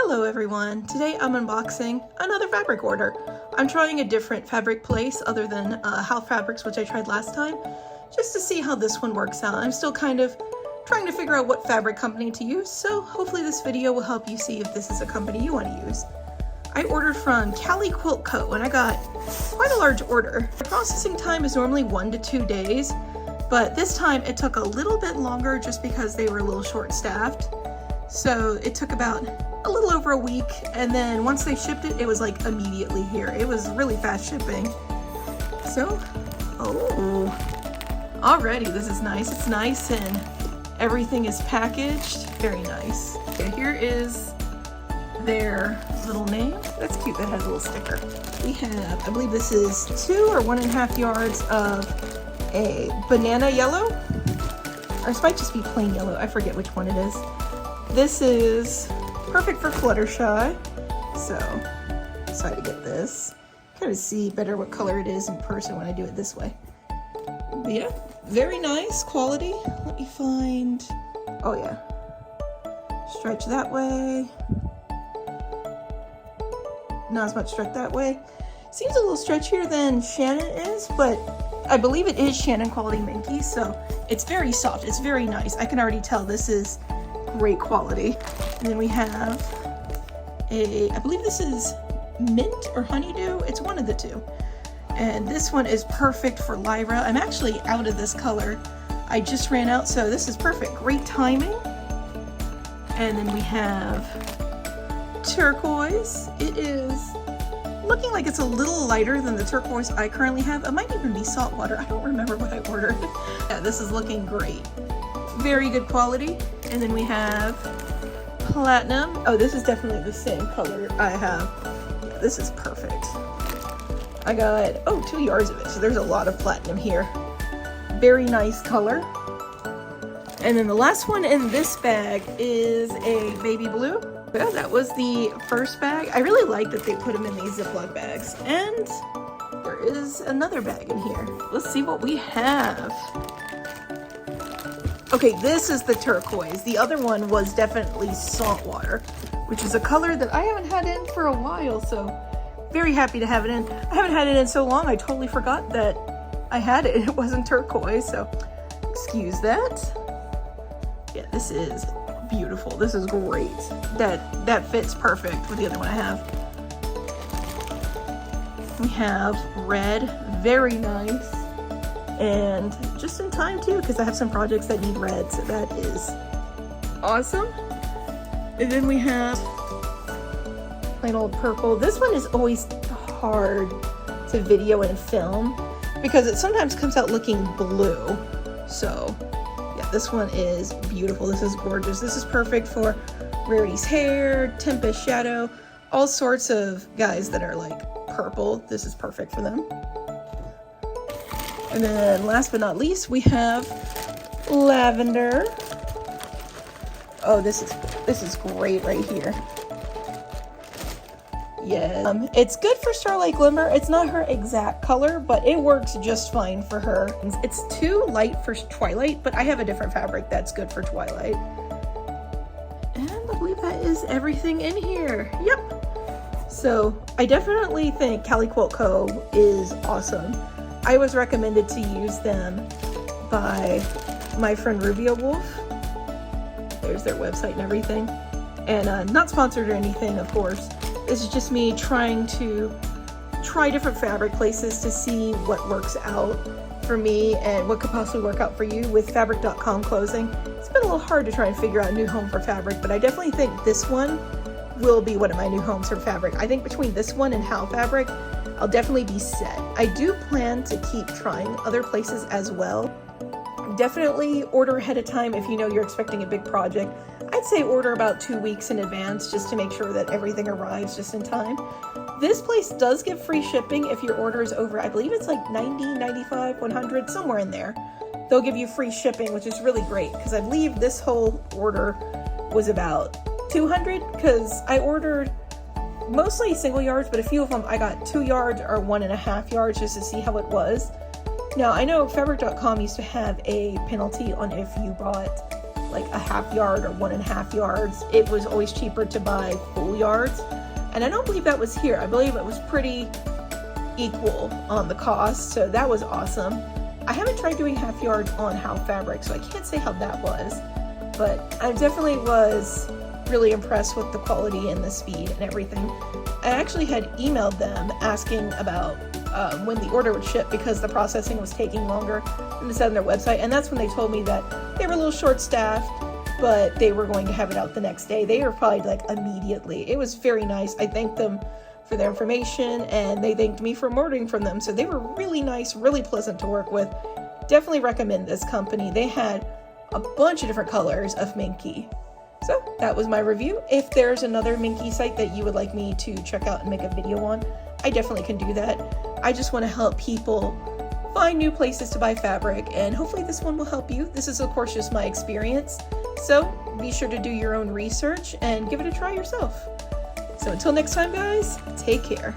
Hello everyone, today I'm unboxing another fabric order. I'm trying a different fabric place other than How Fabrics, which I tried last time, just to see how this one works out. I'm still kind of trying to figure out what fabric company to use, so hopefully this video will help you see if this is a company you want to use. I ordered from Caliquiltco and I got quite a large order. The processing time is normally 1 to 2 days, but this time it took a little bit longer just because they were a little short-staffed. So it took about a little over a week, and then once they shipped it, it was like immediately here. It was really fast shipping. So, already this is nice. It's nice and everything is packaged. Very nice. Okay, here is their little name. That's cute, that has a little sticker. We have, I believe this is 2 or 1.5 yards of a banana yellow. Or this might just be plain yellow. I forget which one it is. This is perfect for Fluttershy, so excited to get this. Kind of see better what color it is in person when I do it this way. But yeah, very nice quality. Let me find, oh yeah, stretch that way. Not as much stretch that way. Seems a little stretchier than Shannon is, but I believe it is Shannon quality Minky, so it's very soft. It's very nice. I can already tell this is great quality. And then we have I believe this is mint or honeydew. It's one of the two. And this one is perfect for Lyra. I'm actually out of this color. I just ran out, so this is perfect. Great timing. And then we have turquoise. It is looking like it's a little lighter than the turquoise I currently have. It might even be saltwater. I don't remember what I ordered. Yeah, this is looking great. Very good quality. And then we have platinum. Oh, this is definitely the same color I have. Yeah, this is perfect. I got, 2 yards of it, so there's a lot of platinum here. Very nice color. And then the last one in this bag is a baby blue. Yeah, that was the first bag. I really like that they put them in these Ziploc bags. And there is another bag in here. Let's see what we have. Okay, this is the turquoise. The other one was definitely saltwater, which is a color that I haven't had in for a while, so very happy to have it in. I haven't had it in so long, I totally forgot that I had it. It wasn't turquoise, so excuse that. Yeah, this is beautiful. This is great. That fits perfect with the other one I have. We have red, very nice. And just in time too, because I have some projects that need red, so that is awesome. And then we have plain old purple. This one is always hard to video and film because it sometimes comes out looking blue. So yeah, this one is beautiful. This is gorgeous. This is perfect for Rarity's hair, Tempest Shadow, all sorts of guys that are like purple. This is perfect for them. And then last but not least, we have lavender. Oh, this is great right here. Yeah, it's good for Starlight Glimmer. It's not her exact color, but it works just fine for her. It's too light for Twilight, but I have a different fabric that's good for Twilight. And I believe that is everything in here. Yep. So I definitely think Caliquiltco is awesome. I was recommended to use them by my friend RubioWolf. There's their website and everything. And not sponsored or anything, of course. This is just me trying to try different fabric places to see what works out for me and what could possibly work out for you with fabric.com closing. It's been a little hard to try and figure out a new home for fabric, but I definitely think this one will be one of my new homes for fabric. I think between this one and How Fabric, I'll definitely be set. I do plan to keep trying other places as well. Definitely order ahead of time if you know you're expecting a big project. I'd say order about 2 weeks in advance just to make sure that everything arrives just in time. This place does give free shipping if your order is over, I believe it's like 90, 95, 100, somewhere in there. They'll give you free shipping, which is really great because I believe this whole order was about 200 because I ordered mostly single yards, but a few of them I got 2 yards or 1.5 yards just to see how it was. Now I know fabric.com used to have a penalty on if you bought like a half yard or 1.5 yards. It was always cheaper to buy full yards. And I don't believe that was here. I believe it was pretty equal on the cost, so that was awesome. I haven't tried doing half yards on How fabric, so I can't say how that was, but I definitely was really impressed with the quality and the speed and everything. I actually had emailed them asking about when the order would ship because the processing was taking longer than it said on their website, and that's when they told me that they were a little short-staffed, but they were going to have it out the next day. They replied like immediately. It was very nice. I thanked them for their information, and they thanked me for ordering from them, so they were really nice, really pleasant to work with. Definitely recommend this company. They had a bunch of different colors of Minky. So that was my review. If there's another Minky site that you would like me to check out and make a video on, I definitely can do that. I just want to help people find new places to buy fabric, and hopefully this one will help you. This is of course just my experience, so be sure to do your own research and give it a try yourself. So until next time guys, take care.